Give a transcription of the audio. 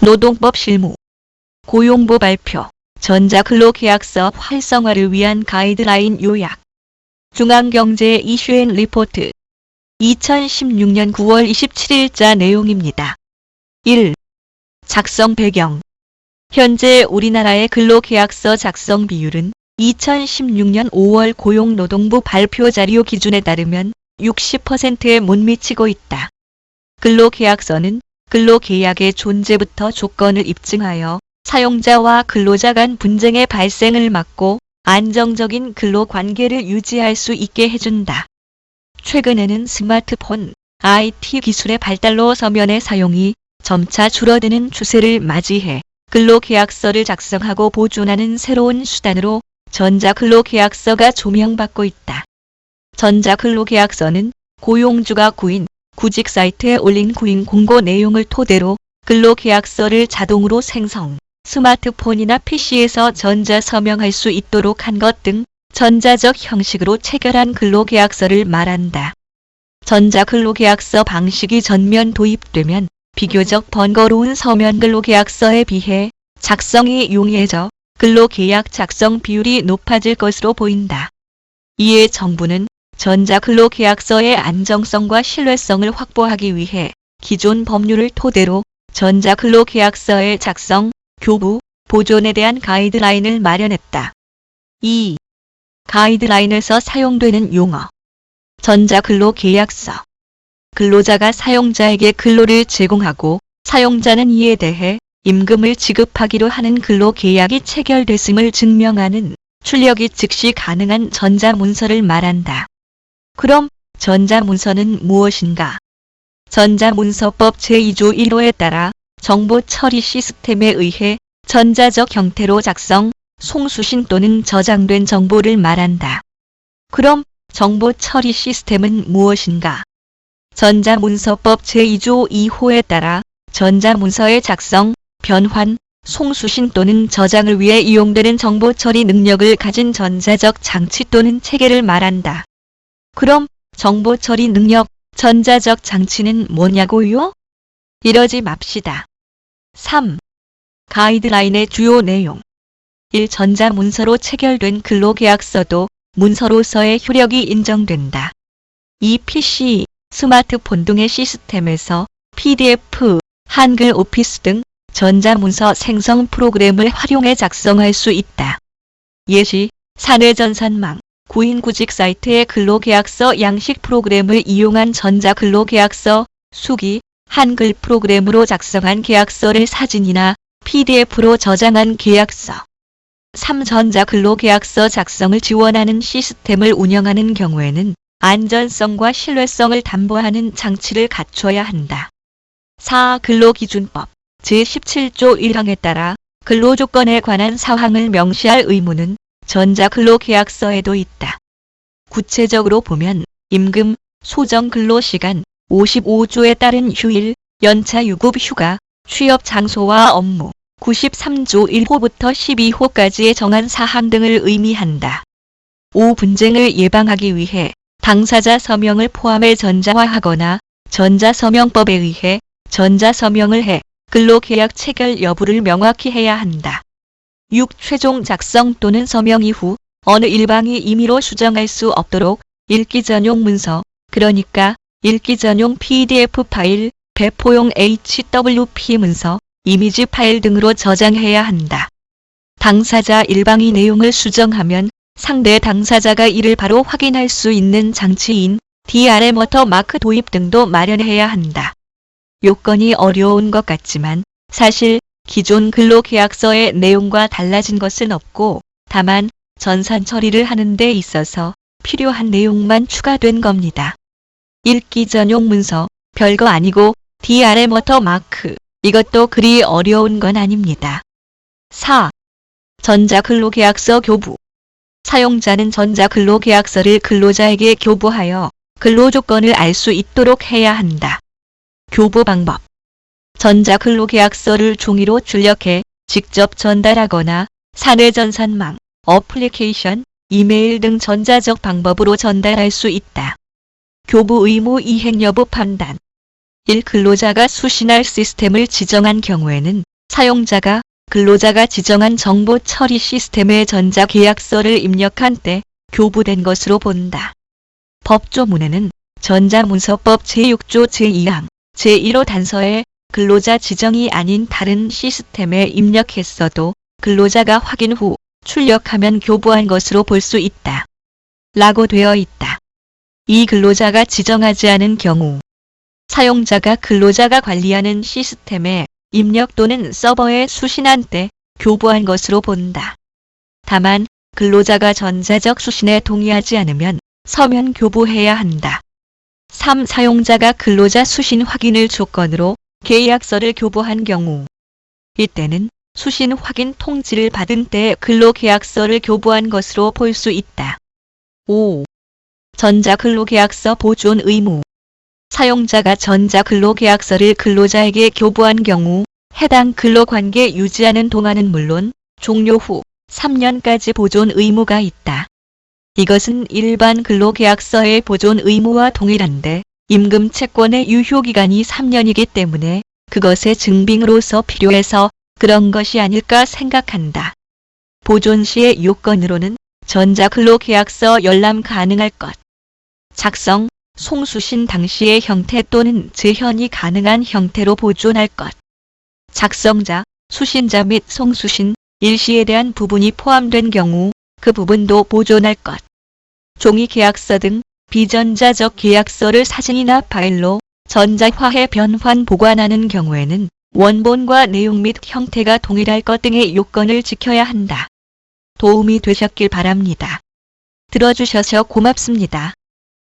노동법 실무, 고용부 발표, 전자근로계약서 활성화를 위한 가이드라인 요약. 중앙경제 이슈앤 리포트 2016년 9월 27일자 내용입니다. 1. 작성 배경. 현재 우리나라의 근로계약서 작성 비율은 2016년 5월 고용노동부 발표 자료 기준에 따르면 60%에 못 미치고 있다. 근로계약서는 근로계약의 존재부터 조건을 입증하여 사용자와 근로자 간 분쟁의 발생을 막고 안정적인 근로관계를 유지할 수 있게 해준다. 최근에는 스마트폰, IT 기술의 발달로 서면의 사용이 점차 줄어드는 추세를 맞이해 근로계약서를 작성하고 보존하는 새로운 수단으로 전자근로계약서가 조명받고 있다. 전자근로계약서는 고용주가 구인, 구직 사이트에 올린 구인 공고 내용을 토대로 근로계약서를 자동으로 생성, 스마트폰이나 PC에서 전자서명할 수 있도록 한 것 등 전자적 형식으로 체결한 근로계약서를 말한다. 전자근로계약서 방식이 전면 도입되면 비교적 번거로운 서면 근로계약서에 비해 작성이 용이해져 근로계약 작성 비율이 높아질 것으로 보인다. 이에 정부는 전자근로계약서의 안정성과 신뢰성을 확보하기 위해 기존 법률을 토대로 전자근로계약서의 작성, 교부, 보존에 대한 가이드라인을 마련했다. 2. 가이드라인에서 사용되는 용어. 전자근로계약서. 근로자가 사용자에게 근로를 제공하고 사용자는 이에 대해 임금을 지급하기로 하는 근로계약이 체결됐음을 증명하는 출력이 즉시 가능한 전자문서를 말한다. 그럼 전자문서는 무엇인가? 전자문서법 제2조 1호에 따라 정보 처리 시스템에 의해 전자적 형태로 작성, 송수신 또는 저장된 정보를 말한다. 그럼 정보 처리 시스템은 무엇인가? 전자문서법 제2조 2호에 따라 전자문서의 작성, 변환, 송수신 또는 저장을 위해 이용되는 정보 처리 능력을 가진 전자적 장치 또는 체계를 말한다. 그럼 정보 처리 능력, 전자적 장치는 뭐냐고요? 이러지 맙시다. 3. 가이드라인의 주요 내용. 1. 전자문서로 체결된 근로계약서도 문서로서의 효력이 인정된다. 2. PC, 스마트폰 등의 시스템에서 PDF, 한글 오피스 등 전자문서 생성 프로그램을 활용해 작성할 수 있다. 예시, 사내전산망, 구인구직 사이트의 근로계약서 양식 프로그램을 이용한 전자근로계약서, 수기, 한글 프로그램으로 작성한 계약서를 사진이나 PDF로 저장한 계약서. 3. 전자근로계약서 작성을 지원하는 시스템을 운영하는 경우에는 안전성과 신뢰성을 담보하는 장치를 갖춰야 한다. 4. 근로기준법 제17조 1항에 따라 근로조건에 관한 사항을 명시할 의무는 전자근로계약서에도 있다. 구체적으로 보면 임금, 소정근로시간, 55조에 따른 휴일, 연차 유급 휴가, 취업 장소와 업무, 93조 1호부터 12호까지의 정한 사항 등을 의미한다. 5. 분쟁을 예방하기 위해 당사자 서명을 포함해 전자화하거나 전자서명법에 의해 전자서명을 해 근로계약 체결 여부를 명확히 해야 한다. 6. 최종 작성 또는 서명 이후 어느 일방이 임의로 수정할 수 없도록 읽기 전용 문서, 그러니까 읽기 전용 PDF 파일, 배포용 HWP 문서, 이미지 파일 등으로 저장해야 한다. 당사자 일방이 내용을 수정하면 상대 당사자가 이를 바로 확인할 수 있는 장치인 DRM 워터마크 도입 등도 마련해야 한다. 요건이 어려운 것 같지만 사실 기존 근로계약서의 내용과 달라진 것은 없고 다만 전산 처리를 하는 데 있어서 필요한 내용만 추가된 겁니다. 읽기 전용 문서, 별거 아니고 DRM 워터마크, 이것도 그리 어려운 건 아닙니다. 4. 전자근로계약서 교부. 사용자는 전자근로계약서를 근로자에게 교부하여 근로조건을 알 수 있도록 해야 한다. 교부 방법. 전자근로계약서를 종이로 출력해 직접 전달하거나 사내전산망, 어플리케이션, 이메일 등 전자적 방법으로 전달할 수 있다. 교부 의무 이행 여부 판단. 1. 근로자가 수신할 시스템을 지정한 경우에는 사용자가 근로자가 지정한 정보 처리 시스템에 전자계약서를 입력한 때 교부된 것으로 본다. 법조문에는 전자문서법 제6조 제2항 제1호 단서에 근로자 지정이 아닌 다른 시스템에 입력했어도 근로자가 확인 후 출력하면 교부한 것으로 볼 수 있다. 라고 되어 있다. 이 근로자가 지정하지 않은 경우 사용자가 근로자가 관리하는 시스템에 입력 또는 서버에 수신한 때 교부한 것으로 본다. 다만 근로자가 전자적 수신에 동의하지 않으면 서면 교부해야 한다. 3. 사용자가 근로자 수신 확인을 조건으로 계약서를 교부한 경우 이때는 수신 확인 통지를 받은 때 근로계약서를 교부한 것으로 볼 수 있다. 5. 전자근로계약서 보존 의무 사용자가 전자근로계약서를 근로자에게 교부한 경우 해당 근로관계 유지하는 동안은 물론 종료 후 3년까지 보존 의무가 있다. 이것은 일반 근로계약서의 보존 의무와 동일한데 임금 채권의 유효기간이 3년이기 때문에 그것의 증빙으로서 필요해서 그런 것이 아닐까 생각한다. 보존 시의 요건으로는 전자근로계약서 열람 가능할 것, 작성, 송수신 당시의 형태 또는 재현이 가능한 형태로 보존할 것, 작성자, 수신자 및 송수신, 일시에 대한 부분이 포함된 경우 그 부분도 보존할 것, 종이계약서 등 비전자적 계약서를 사진이나 파일로 전자화해 변환 보관하는 경우에는 원본과 내용 및 형태가 동일할 것 등의 요건을 지켜야 한다. 도움이 되셨길 바랍니다. 들어주셔서 고맙습니다.